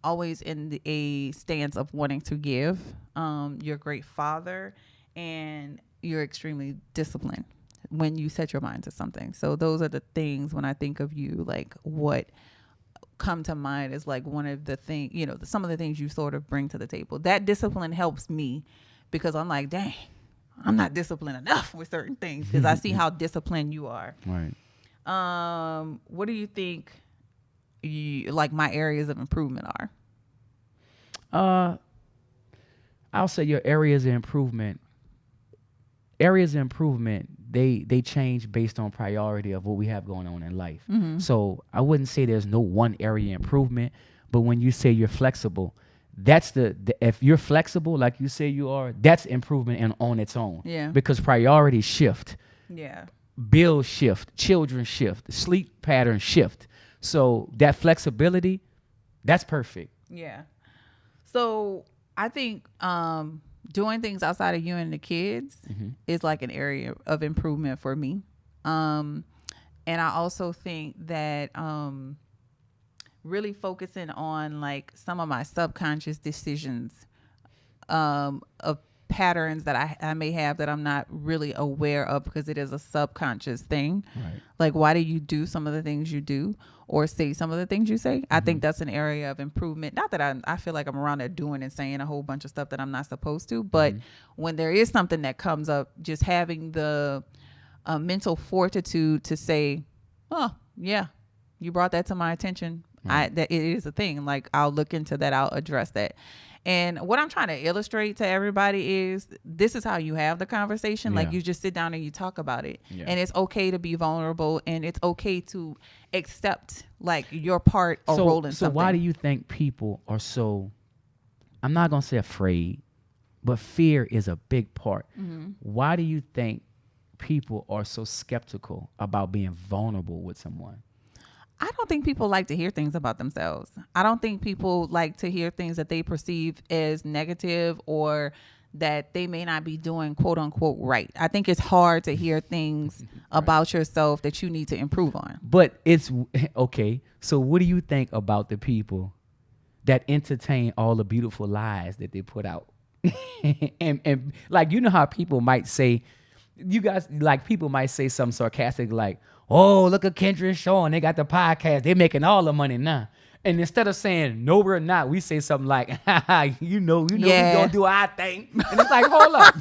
always in a stance of wanting to give. You're a great father, and you're extremely disciplined when you set your mind to something. So those are the things when I think of you, like what come to mind is like one of the things, some of the things you sort of bring to the table. That discipline helps me because I'm like, dang, I'm not disciplined enough with certain things because I see how disciplined you are. Right. What do you think like my areas of improvement are? I'll say your areas of improvement. They change based on priority of what we have going on in life. So I wouldn't say there's no one area of improvement, but when you say you're flexible, that's the if you're flexible like you say you are, that's improvement on its own. Yeah. Because priorities shift, Yeah. bills shift, children shift, sleep patterns shift. So that flexibility, that's perfect. Yeah. So I think doing things outside of you and the kids is like an area of improvement for me. And I also think that really focusing on like some of my subconscious decisions of patterns that I may have that I'm not really aware of because it is a subconscious thing. Right. Like, why do you do some of the things you do or say some of the things you say? I think that's an area of improvement. Not that I feel like I'm around there doing and saying a whole bunch of stuff that I'm not supposed to, but when there is something that comes up, just having the mental fortitude to say, oh, yeah, you brought that to my attention. That it is a thing. Like, I'll look into that. I'll address that. And what I'm trying to illustrate to everybody is this is how you have the conversation. Yeah. Like, you just sit down and you talk about it. Yeah. And it's okay to be vulnerable, and it's okay to accept like your part or role in so something. why do you think people are so, I'm not going to say afraid, but fear is a big part. Why do you think people are so skeptical about being vulnerable with someone? I don't think people like to hear things about themselves. I don't think people like to hear things that they perceive as negative or that they may not be doing quote unquote right. I think it's hard to hear things about yourself that you need to improve on. But it's okay. So what do you think about the people that entertain all the beautiful lies that they put out? and like, you know how people might say, you guys, like, people might say something sarcastic like, oh, look at Kendra and Sean, they got the podcast, they're making all the money now. And instead of saying, no, we're not, we say something like, you know, we gonna do our thing. And it's like, hold up,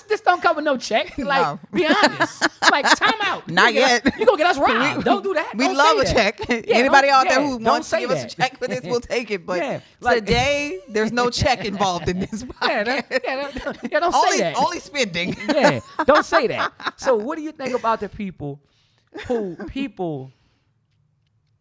this don't cover no check. Like, No. be honest. Like, time out. Not yet. You gonna get us robbed. Don't do that. We Don't love say a that. check. Yeah, Anybody out there don't- who don't wants to say give us a that. check for this, we'll take it. But Yeah, like- today, there's no check involved in this podcast. Don't say that. Only spending. Yeah, don't say that. So what do you think about the people who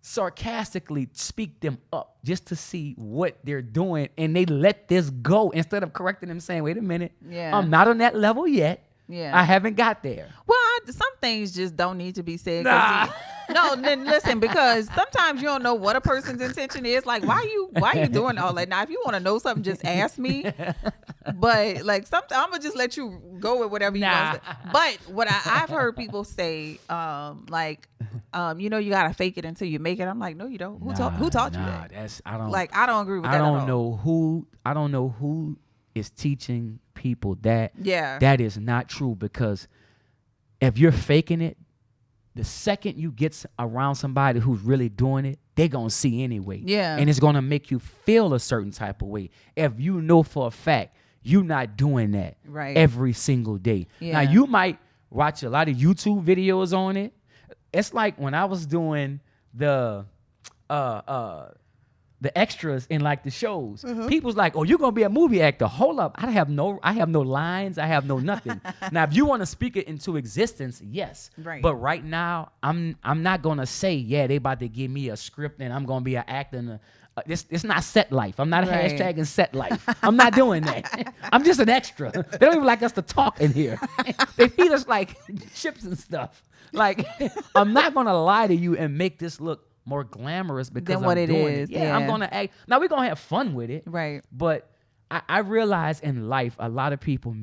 sarcastically speak them up just to see what they're doing, and they let this go instead of correcting them, saying, wait a minute, Yeah. I'm not on that level yet. Yeah. I haven't got there. Well, some things just don't need to be said. Nah. No, then listen, because sometimes you don't know what a person's intention is. Like, why you doing all that? Now, if you want to know something, just ask me. But like, sometimes I'm gonna just let you go with whatever you want to say. But what I've heard people say, you gotta fake it until you make it. I'm like, no, you don't. Who taught you that? I don't agree with that. I don't know who is teaching people that. Yeah. That is not true, because if you're faking it, the second you get around somebody who's really doing it, they're going to see anyway. Yeah. And it's going to make you feel a certain type of way. If you know for a fact you're not doing that every single day. Yeah. Now, you might watch a lot of YouTube videos on it. It's like when I was doing the extras in like the shows, people's like, oh, you're gonna be a movie actor. Hold up, I have no lines, I have no nothing. Now, if you want to speak it into existence, yes. Right. But right now, I'm not gonna say, yeah, they about to give me a script and I'm gonna be an actor. And it's not set life. I'm not hashtagging set life. I'm not doing that. I'm just an extra. They don't even like us to talk in here. They feed us like chips and stuff. Like, I'm not gonna lie to you and make this look more glamorous because than what I'm it doing is. it. Yeah, I'm gonna act. Now we're gonna have fun with it, Right. But I realize in life a lot of people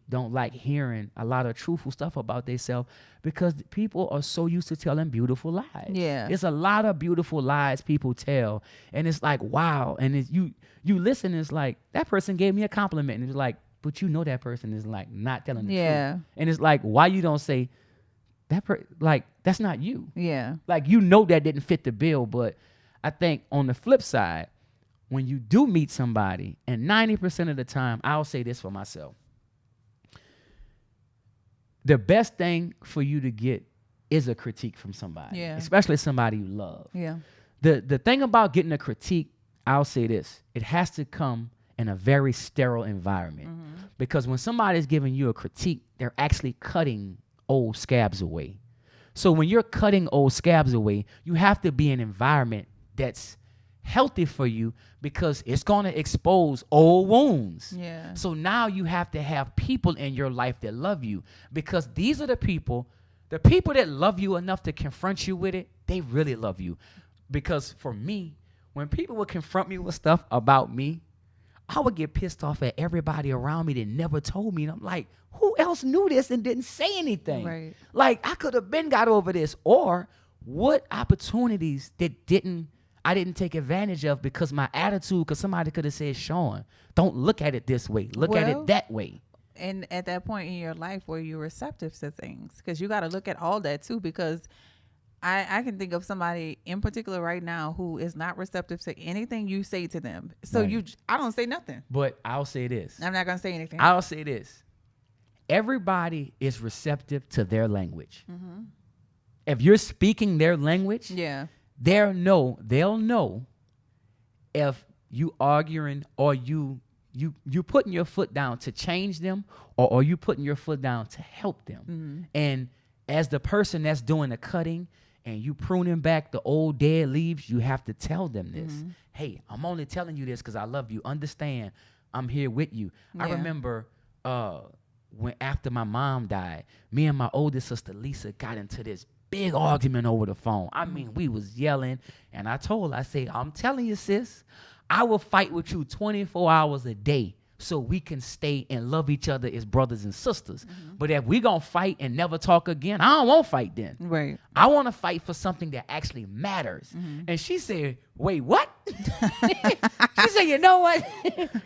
don't like hearing a lot of truthful stuff about themselves because people are so used to telling beautiful lies. Yeah. There's a lot of beautiful lies people tell, and it's like, wow. And you listen, it's like, that person gave me a compliment, and it's like, but you know that person is like not telling the truth. And it's like, why you don't say that that's not you. Yeah. Like, that didn't fit the bill. But I think on the flip side, when you do meet somebody, and 90% of the time, I'll say this for myself, the best thing for you to get is a critique from somebody, especially somebody you love. Yeah. The thing about getting a critique, I'll say this, it has to come in a very sterile environment. Because when somebody's giving you a critique, they're actually cutting old scabs away. So when you're cutting old scabs away, you have to be in an environment that's healthy for you, because it's going to expose old wounds. Yeah. So now you have to have people in your life that love you, because these are the people that love you enough to confront you with it. They really love you. Because for me, when people would confront me with stuff about me, I would get pissed off at everybody around me that never told me. And I'm like, who else knew this and didn't say anything? Right. Like, I could have been got over this. Or what opportunities that I didn't take advantage of because my attitude, because somebody could have said, Sean, don't look at it this way. Look at it that way. And at that point in your life where you're receptive to things, because you got to look at all that too, because I can think of somebody in particular right now who is not receptive to anything you say to them. So I don't say nothing. But I'll say this. I'm not going to say anything. I'll say this. Everybody is receptive to their language. If you're speaking their language, they'll know if you arguing or you putting your foot down to change them, or you putting your foot down to help them. And as the person that's doing the cutting and you pruning back the old dead leaves, you have to tell them this. Hey, I'm only telling you this because I love you. Understand, I'm here with you. I remember when after my mom died, me and my oldest sister Lisa got into this big argument over the phone. I mean, we was yelling, and I told her, I say, I'm telling you, sis, I will fight with you 24 hours a day so we can stay and love each other as brothers and sisters. But if we gonna fight and never talk again, I don't want to fight then. Right. I want to fight for something that actually matters. And she said, wait, what? She said, you know what?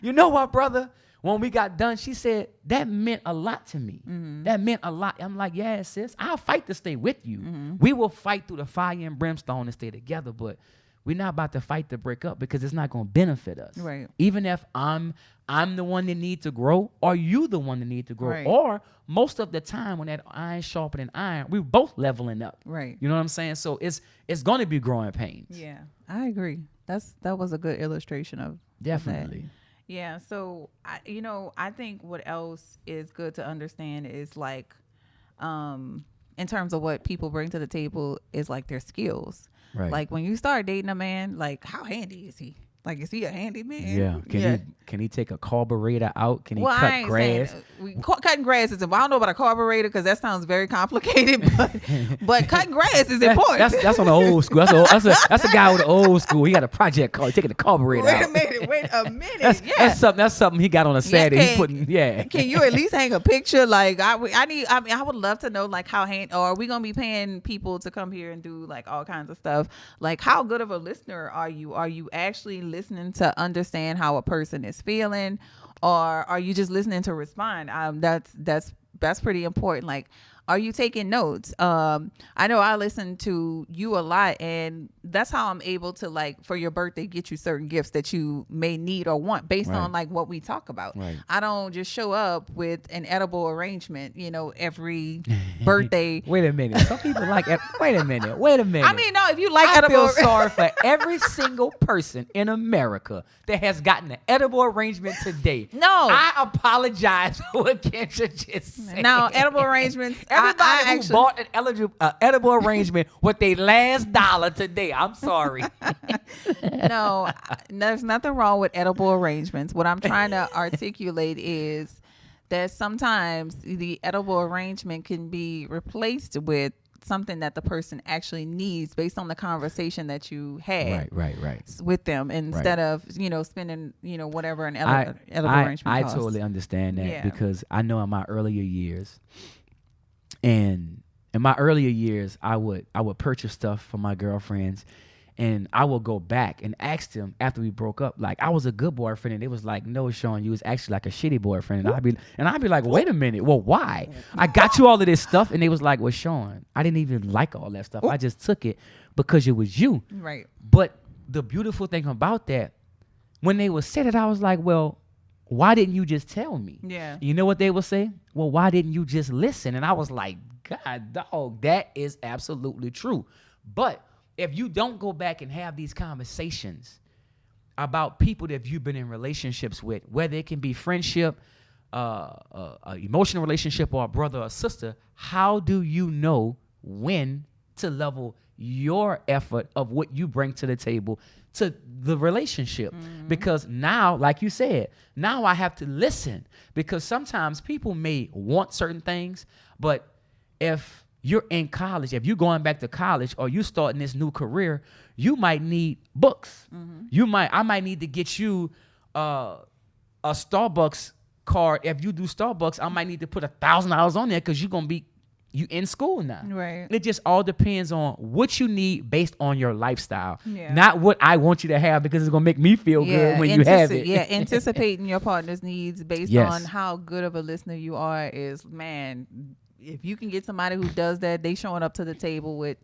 You know what, brother? When we got done, she said, that meant a lot to me. That meant a lot. I'm like, yeah, sis, I'll fight to stay with you. We will fight through the fire and brimstone and stay together, but we're not about to fight to break up because it's not going to benefit us. Right. Even if I'm the one that need to grow, or you the one that need to grow. Right. Or most of the time when that iron sharpening iron, we're both leveling up. Right. You know what I'm saying? So it's going to be growing pains. Yeah, I agree. That was a good illustration of Definitely. that. Yeah. So I think what else is good to understand is like, in terms of what people bring to the table is like their skills. Right. Like when you start dating a man, like how handy is he? Like, is he a handy man? Yeah. Can he take a carburetor out? Can he I cut ain't grass? saying cutting grass is important. I don't know about a carburetor because that sounds very complicated, but cutting grass is important. That's on the old school. That's a guy with the old school. He got a project car. He taking the carburetor out. Wait a minute. That's something he got on a Saturday. He putting Can you at least hang a picture? Like I would love to know like how or are we gonna be paying people to come here and do like all kinds of stuff? Like how good of a listener are you? Are you actually listening to understand how a person is feeling, or are you just listening to respond? That's pretty important. Like, are you taking notes? I know I listen to you a lot, and that's how I'm able to, like, for your birthday, get you certain gifts that you may need or want based on like what we talk about. Right. I don't just show up with an edible arrangement, every birthday. Wait a minute. Some people like it. Wait a minute. I mean, no, if you like I edible, feel sorry for every single person in America that has gotten an edible arrangement today. No, I apologize for what Kendra just said. No, edible arrangements. Everybody who bought an edible arrangement with their last dollar today, I'm sorry. No, there's nothing wrong with edible arrangements. What I'm trying to articulate is that sometimes the edible arrangement can be replaced with something that the person actually needs based on the conversation that you had right with them, instead of spending whatever an edible arrangement costs. I totally understand that, because I know in my earlier years, and in my earlier years, I would purchase stuff for my girlfriends, and I would go back and ask them after we broke up, like, I was a good boyfriend, and they was like, no, Sean, you was actually like a shitty boyfriend. And I'd be like, wait a minute, well, why? I got you all of this stuff, and they was like, well, Sean, I didn't even like all that stuff. I just took it because it was you. Right. But the beautiful thing about that, when they would say that, I was like, well, why didn't you just tell me? Yeah. You know what they would say? Well, why didn't you just listen? And I was like, God, dog, that is absolutely true. But if you don't go back and have these conversations about people that you've been in relationships with, whether it can be friendship, emotional relationship, or a brother or sister, how do you know when to level your effort of what you bring to the table to the relationship? Mm-hmm. Because now, like you said, now I have to listen, because sometimes people may want certain things, but if you're in college, if you're going back to college or you starting this new career, you might need books. Mm-hmm. I might need to get you a Starbucks card. If you do Starbucks, I might need to put $1,000 on there because you in school now. Right. It just all depends on what you need based on your lifestyle, not what I want you to have because it's gonna make me feel good when you have it. Yeah, anticipating your partner's needs based on how good of a listener you are is, man. If you can get somebody who does that, they showing up to the table with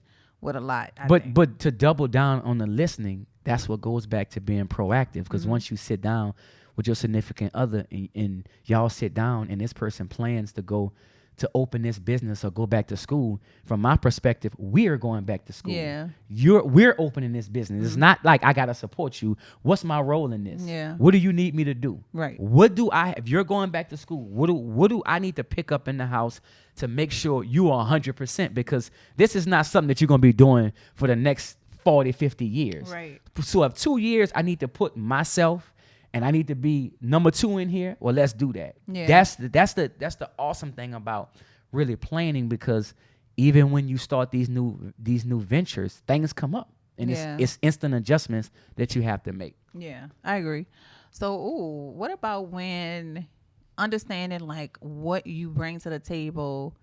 a lot. But to double down on the listening, that's what goes back to being proactive. Because once you sit down with your significant other and y'all sit down and this person plans to go to open this business or go back to school, from my perspective, we're going back to school. Yeah. We're opening this business. Mm-hmm. It's not like I gotta support you. What's my role in this? Yeah. What do you need me to do? Right. If you're going back to school, what do I need to pick up in the house to make sure you are 100%? Because this is not something that you're gonna be doing for the next 40, 50 years. Right. So if 2 years I need to put myself and I need to be number 2 in here, well, let's do that. Yeah. That's the awesome thing about really planning, because even when you start these new ventures, things come up, and it's instant adjustments that you have to make. Yeah, I agree. So, what about when understanding like what you bring to the table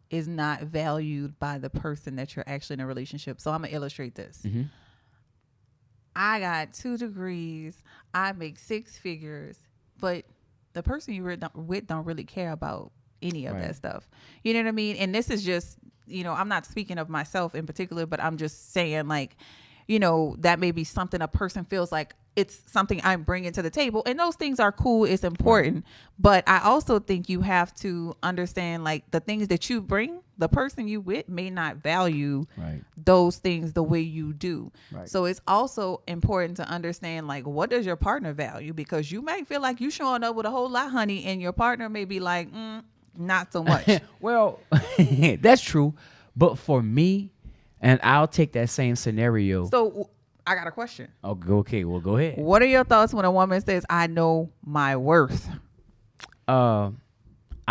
is not valued by the person that you're actually in a relationship? So I'm gonna illustrate this. Mm-hmm. I got 2 degrees. I make 6 figures, but the person you with don't really care about any of that stuff. You know what I mean? And this is just, I'm not speaking of myself in particular, but I'm just saying, like, that may be something a person feels like it's something I'm bringing to the table. And those things are cool. It's important. Right. But I also think you have to understand, like, the things that you bring, the person you with may not value those things the way you do. Right. So it's also important to understand, like, what does your partner value? Because you might feel like you showing up with a whole lot, honey, and your partner may be like, not so much. Well, that's true. But for me, and I'll take that same scenario. So I got a question. Oh, okay. Well, go ahead. What are your thoughts when a woman says, "I know my worth"?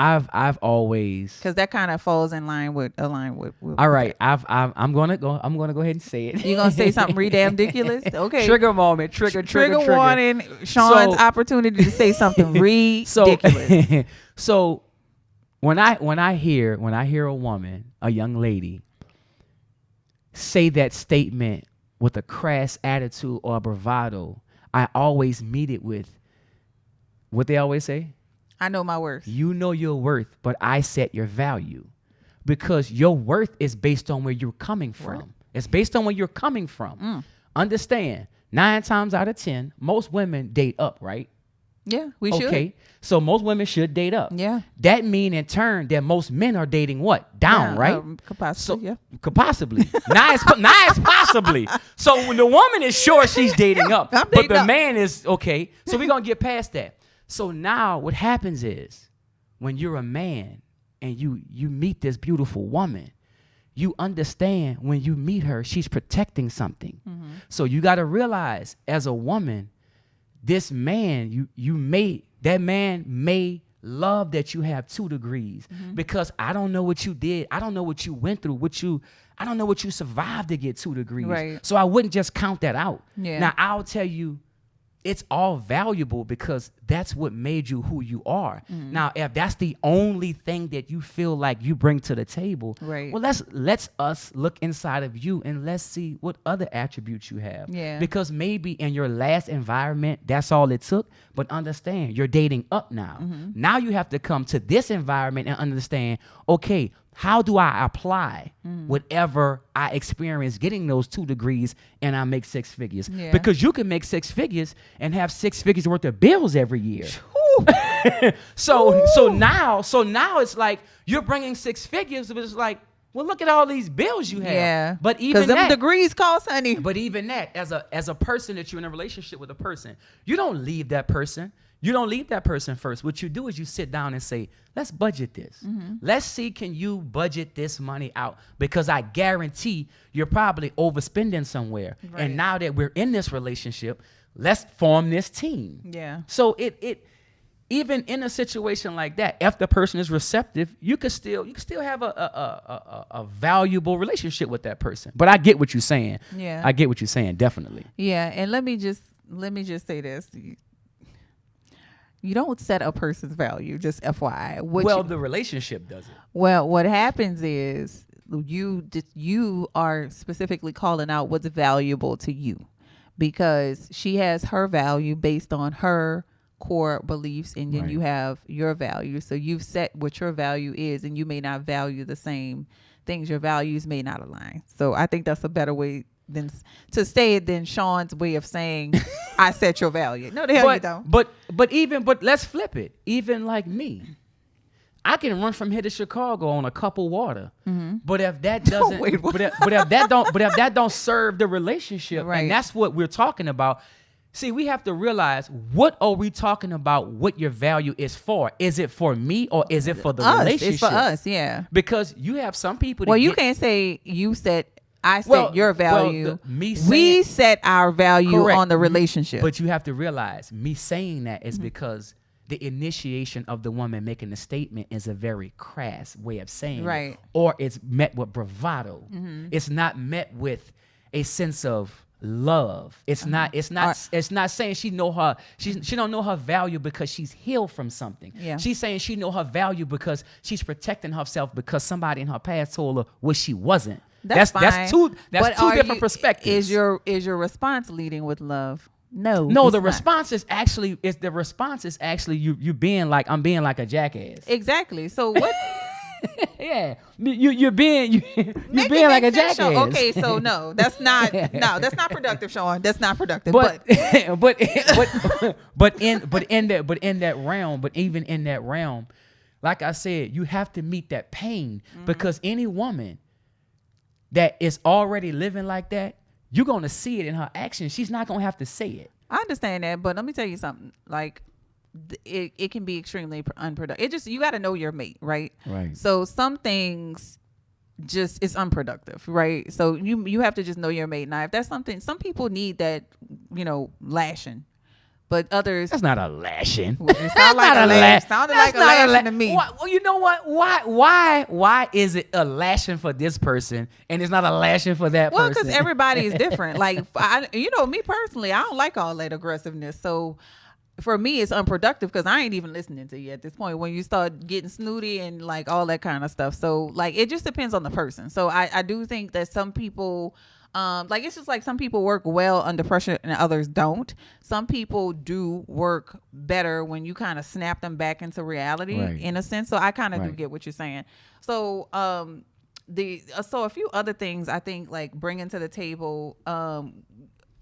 I've always. Because that kind of falls in line with All right. I'm gonna go ahead and say it. You gonna say something ridiculous? Okay. Trigger moment. Trigger warning. Sean's opportunity to say something ridiculous. So when I hear a woman, a young lady, say that statement with a crass attitude or a bravado, I always meet it with what they always say. I know my worth. You know your worth, but I set your value. Because your worth is based on where you're coming from. Right. It's based on where you're coming from. Understand, 9 times out of 10, most women date up, right? Yeah, we should. Okay, so most women should date up. Yeah. That mean in turn that most men are dating what? Down, right? Could possibly, yeah. Could possibly. Nice possibly. So when the woman is sure she's dating up, but the man is, okay, so we're going to get past that. So now what happens is when you're a man and you meet this beautiful woman, you understand when you meet her, she's protecting something. Mm-hmm. So you got to realize as a woman, this man, that man may love that you have 2 degrees because I don't know what you did. I don't know what you went through, I don't know what you survived to get 2 degrees. Right. So I wouldn't just count that out. Yeah. Now I'll tell you, it's all valuable because that's what made you who you are. Now, if that's the only thing that you feel like you bring to the table, right. Well, let's us look inside of you and let's see what other attributes you have. Yeah. Because maybe in your last environment, that's all it took. But understand, you're dating up now. Now you have to come to this environment and understand, okay, how do I apply whatever I experience getting those 2 degrees and I make 6 figures? Yeah. Because you can make 6 figures and have 6 figures worth of bills every year. So now it's like you're bringing 6 figures, but it's like, well, look at all these bills you have. Yeah. But even because them degrees cost, honey. But even that, as a person that you're in a relationship with a person, you don't leave that person. You don't leave that person first. What you do is you sit down and say, let's budget this. Let's see, can you budget this money out? Because I guarantee you're probably overspending somewhere. Right. And now that we're in this relationship, let's form this team. Yeah. So it even in a situation like that, if the person is receptive, you could still have a valuable relationship with that person. But I get what you're saying. Yeah. I get what you're saying, definitely. Yeah, and let me just say this. You don't set a person's value, just FYI. The relationship does it. Well, what happens is you are specifically calling out what's valuable to you because she has her value based on her core beliefs, and then you have your value. So you've set what your value is, and you may not value the same things. Your values may not align. So I think that's a better way than to say it than Sean's way of saying I set your value. No, the hell you don't. But let's flip it. Even like me, I can run from here to Chicago on a cup of water. But if that doesn't, but if that don't serve the relationship, and that's what we're talking about. See, we have to realize, what are we talking about? What your value is for? Is it for me or is it for the relationship? It's for us, yeah. Because you have some people. Well, you can't say you set. I set your value. We set our value on the relationship. But you have to realize, me saying that is because the initiation of the woman making the statement is a very crass way of saying it. Or it's met with bravado. It's not met with a sense of love. It's not saying she don't know her value because she's healed from something. Yeah. She's saying she know her value because she's protecting herself because somebody in her past told her what she wasn't. That's fine. That's two different perspectives. Is your response leading with love? No. The response is actually you being like, I'm being like a jackass. Exactly. So what? Yeah, you're being like a jackass. Okay, so that's not productive, Sean. That's not productive. But in that realm, like I said, you have to meet that pain because any woman that is already living like that, you're gonna see it in her actions. She's not gonna have to say it. I understand that, but let me tell you something. Like, it can be extremely unproductive. It just, you got to know your mate, right? Right. So some things just is unproductive, right? So you have to just know your mate. Now, if that's something, some people need that, lashing, but others, That's not a lashing. it sound like a lash. Sounded like a lashing to me. Well, you know what? Why is it a lashing for this person and it's not a lashing for that Well, person? because everybody is different. Like, me personally, I don't like all that aggressiveness. So for me, it's unproductive because I ain't even listening to you at this point when you start getting snooty and like all that kind of stuff. So like, it just depends on the person. So I do think that some people, like, it's just like some people work well under pressure and others don't. Some people do work better when you kind of snap them back into reality, Right. in a sense. So I kind of do Right. get what you're saying. So so a few other things I think, like, bringing to the table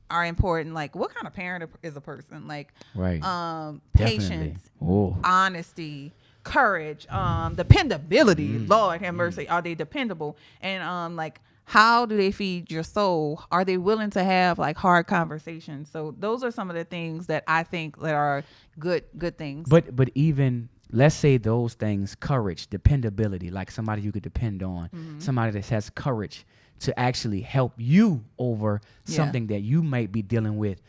are important. Like, what kind of parent is a person? Like, Right. Definitely. Patience, Oh. honesty, courage, dependability. Lord have mercy. Are they dependable? And like, how do they feed your soul? Are they willing to have like hard conversations? So those are some of the things that I think that are good things. But even, let's say those things, courage, dependability, like somebody you could depend on, somebody that has courage to actually help you over something that you might be dealing with.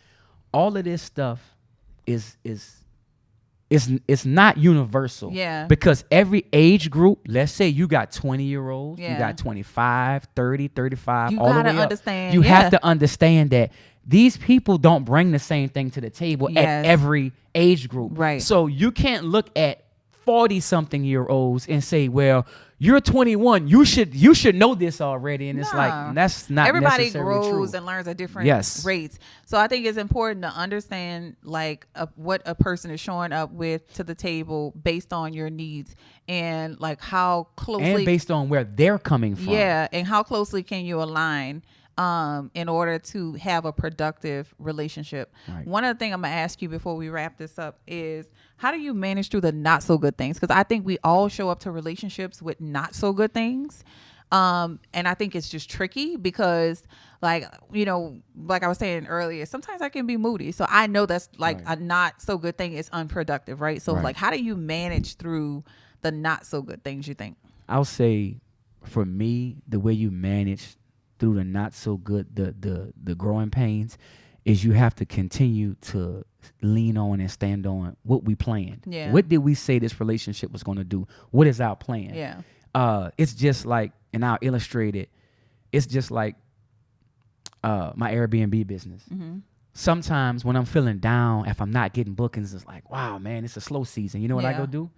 All of this stuff is not universal. Yeah. Because every age group, let's say you got 20-year-olds, you Yeah. got 25, 30, 35, You all the gotta way up. understand, You yeah. have to understand that these people don't bring the same thing to the table Yes. at every age group. Right. So you can't look at 40-something-year-olds and say, well, you're 21. You should know this already. And it's Nah. like, that's not Everybody necessarily grows true. and learns at different Yes. rates. So I think it's important to understand like what a person is showing up with to the table based on your needs and like how closely And based on where they're coming from. Yeah, and how closely can you align in order to have a productive relationship? Right. One other thing I'm gonna ask you before we wrap this up is, how do you manage through the not so good things? Because I think we all show up to relationships with not so good things. And I think it's just tricky because, like, like I was saying earlier, sometimes I can be moody. So I know that's like Right. a not so good thing. It's unproductive, right? So Right. like, how do you manage through the not so good things, you think? I'll say, for me, the way you manage through the not so good, the growing pains, is you have to continue to lean on and stand on what we planned. Yeah. What did we say this relationship was going to do? What is our plan? Yeah. It's just like, and I'll illustrate it. It's just like my Airbnb business. Mm-hmm. Sometimes when I'm feeling down, if I'm not getting bookings, it's like, wow, man, it's a slow season. You know what I Yeah. go do?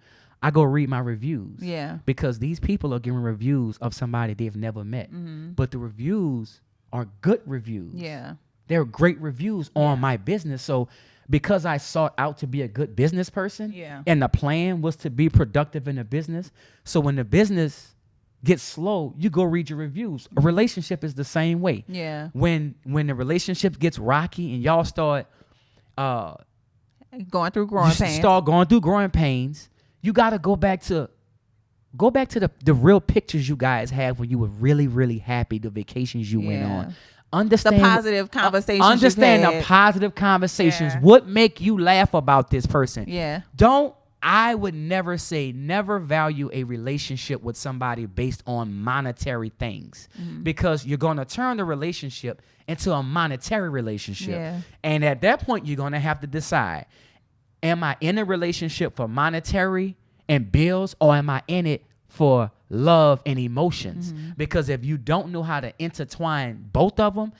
I go read my reviews. Yeah. Because these people are giving reviews of somebody they've never met. Mm-hmm. But the reviews are good reviews. Yeah. They're great reviews on my business. So because I sought out to be a good business person, Yeah. and the plan was to be productive in the business. So when the business gets slow, you go read your reviews. A relationship is the same way. Yeah. When the relationship gets rocky and y'all start Going through growing pains. start going through growing pains, you got to go back to the real pictures you guys had when you were really, really happy, the vacations you went Yeah. on. Understand The positive conversations you've Understand the had. positive conversations. Yeah. What make you laugh about this person? Yeah. I would never value a relationship with somebody based on monetary things, because you're going to turn the relationship into a monetary relationship. Yeah. And at that point, you're going to have to decide, am I in a relationship for monetary and bills, or am I in it for love and emotions? Because if you don't know how to intertwine both of them,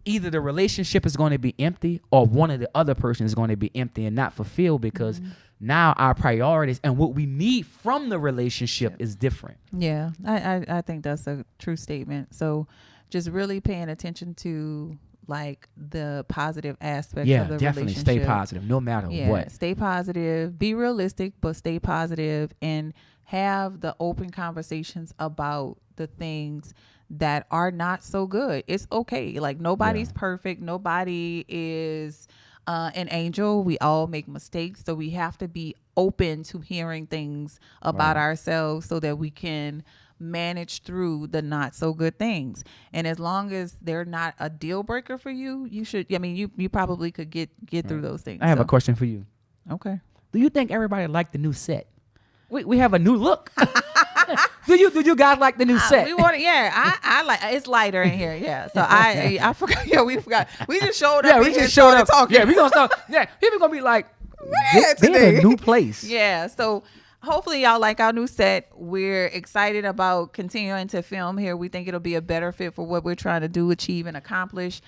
either the relationship is going to be empty, or one of the other person is going to be empty and not fulfilled, because now our priorities and what we need from the relationship is different. Yeah. I think that's a true statement. So just really paying attention to like the positive aspects of the Definitely relationship. stay positive no matter what. Stay positive, be realistic, but stay positive, and have the open conversations about the things that are not so good. It's okay. Like, nobody's perfect. Nobody is an angel. We all make mistakes. So we have to be open to hearing things about ourselves so that we can manage through the not so good things. And as long as they're not a deal breaker for you, you should, you probably could get through those things. I have So, a question for you. Okay. Do you think everybody liked the new set? We have a new look. Do you guys like the new set? We want I like it's lighter in here. Yeah. So I forgot. Yeah, we forgot. We just showed up. Yeah, we just showed up talking. Yeah, we gonna start. Yeah, people gonna be like, Yeah, they're in a new place. Yeah. So hopefully y'all like our new set. We're excited about continuing to film here. We think it'll be a better fit for what we're trying to do, achieve, and accomplish.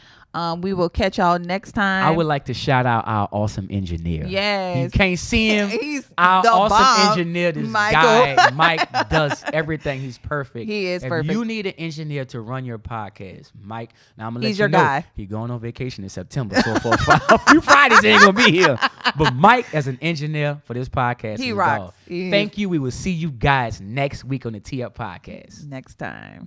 We will catch y'all next time. I would like to shout out our awesome engineer. Yes. You can't see him. He's our the awesome bomb. engineer, this Michael. guy, Mike, does everything. He's perfect. He is if perfect. you need an engineer to run your podcast, Mike, now I'm going to let He's you your know. guy. He's going on vacation in September. So for a few Fridays, he ain't going to be here. But Mike, as an engineer for this podcast, He is a rocks. dog. Thank you. We will see you guys next week on the Tee Up Podcast. Next time.